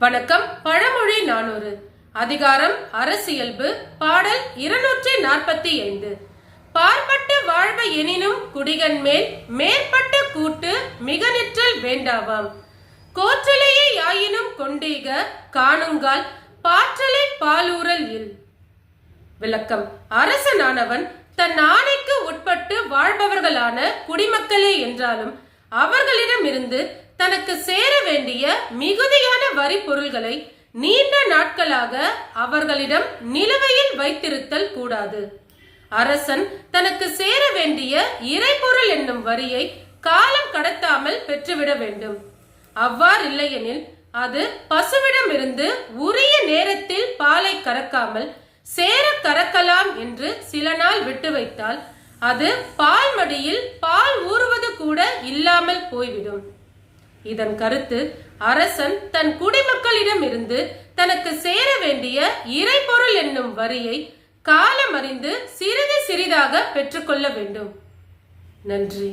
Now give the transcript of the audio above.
வணக்கம். பழமொழி 400 அதிகாரம் அரசியல்பு பாடல் 245. பார்ப்பட்டு வாழ்வ எனினும் குடிகன் மேல் மேற்பட்டு கூட்டு மிக நிற்றல் வேண்டாவாம். கோற்றலையே யாயினும் கொண்டீக காணுங்கால் பாற்றலை பாலூரல் இல். விளக்கம். அரசனானவன் தன் ஆணைக்கு உட்பட்டு வாழ்பவர்களான குடிமக்களே என்றாலும் அவர்களிடமிருந்து தனக்கு சேர வேண்டிய மிகுதியான வரி பொருள்களை நீண்ட நாட்களாக அவர்களிடம் நிலுவையில் வைத்திருத்தல் கூடாது. அரசன் தனக்கு சேர வேண்டிய இறைபொருள் என்னும் வரியை காலம் கடத்தாமல் பெற்றுவிட வேண்டும். அவ்வாறில்லையெனில் அது பசுவிடமிருந்து உரிய நேரத்தில் பாலை கறக்காமல் சேர கறக்கலாம் என்று சில நாள் விட்டு வைத்தால் அது பால் மடியில் பால் ஊறுவது கூட இல்லாமல் போய்விடும். இதன் கருத்து, அரசன் தன் குடிமக்களிடம் இருந்து தனக்கு சேர வேண்டிய இறைபொருள் என்னும் வரியை காலம் அறிந்து சிறிது சிறிதாக பெற்றுக்கொள்ள வேண்டும். நன்றி.